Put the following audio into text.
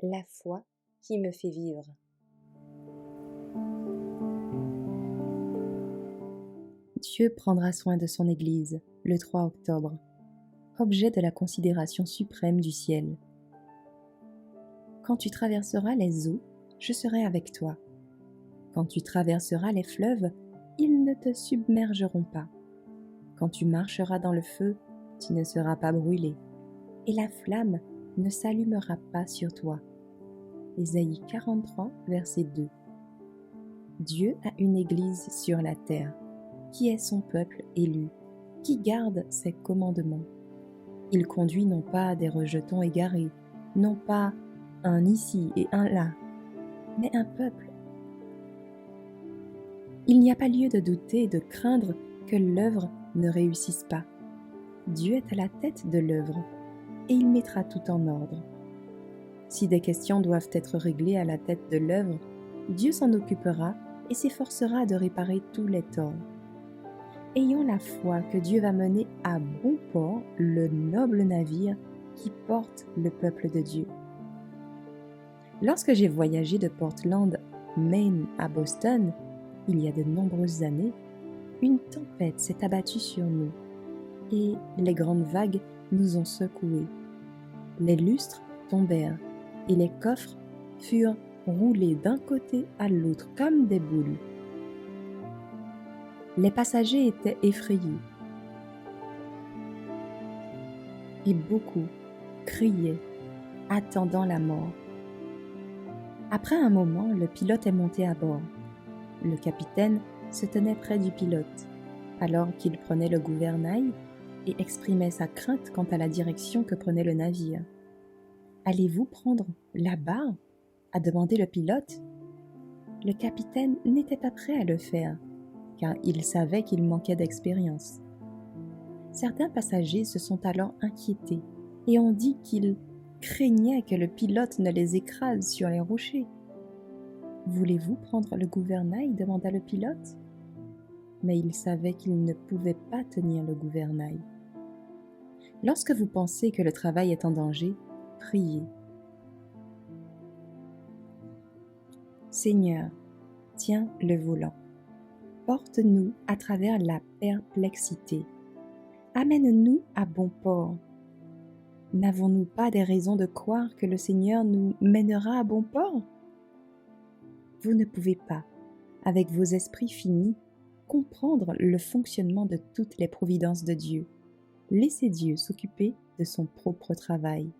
La foi qui me fait vivre. Dieu prendra soin de son Église le 3 octobre, objet de la considération suprême du ciel. Quand tu traverseras les eaux, je serai avec toi. Quand tu traverseras les fleuves, ils ne te submergeront pas. Quand tu marcheras dans le feu, tu ne seras pas brûlé, et la flamme ne s'allumera pas sur toi. Ésaïe 43, verset 2. Dieu a une Église sur la terre, qui est son peuple élu, qui garde ses commandements. Il conduit non pas des rejetons égarés, non pas un ici et un là, mais un peuple. Il n'y a pas lieu de douter et de craindre que l'œuvre ne réussisse pas. Dieu est à la tête de l'œuvre, et il mettra tout en ordre. Si des questions doivent être réglées à la tête de l'œuvre, Dieu s'en occupera et s'efforcera de réparer tous les torts. Ayons la foi que Dieu va mener à bon port le noble navire qui porte le peuple de Dieu. Lorsque j'ai voyagé de Portland, Maine à Boston, il y a de nombreuses années, une tempête s'est abattue sur nous et les grandes vagues nous ont secoués. Les lustres tombèrent et les coffres furent roulés d'un côté à l'autre comme des boules. Les passagers étaient effrayés et beaucoup criaient, attendant la mort. Après un moment, le pilote est monté à bord. Le capitaine se tenait près du pilote, alors qu'il prenait le gouvernail et exprimait sa crainte quant à la direction que prenait le navire. « Allez-vous prendre la barre ?» a demandé le pilote. Le capitaine n'était pas prêt à le faire, car il savait qu'il manquait d'expérience. Certains passagers se sont alors inquiétés et ont dit qu'ils craignaient que le pilote ne les écrase sur les rochers. « Voulez-vous prendre le gouvernail ?» demanda le pilote. Mais il savait qu'il ne pouvait pas tenir le gouvernail. Lorsque vous pensez que le travail est en danger, priez. Seigneur, tiens le volant. Porte-nous à travers la perplexité. Amène-nous à bon port. N'avons-nous pas des raisons de croire que le Seigneur nous mènera à bon port? Vous ne pouvez pas, avec vos esprits finis, comprendre le fonctionnement de toutes les providences de Dieu. Laissez Dieu s'occuper de son propre travail.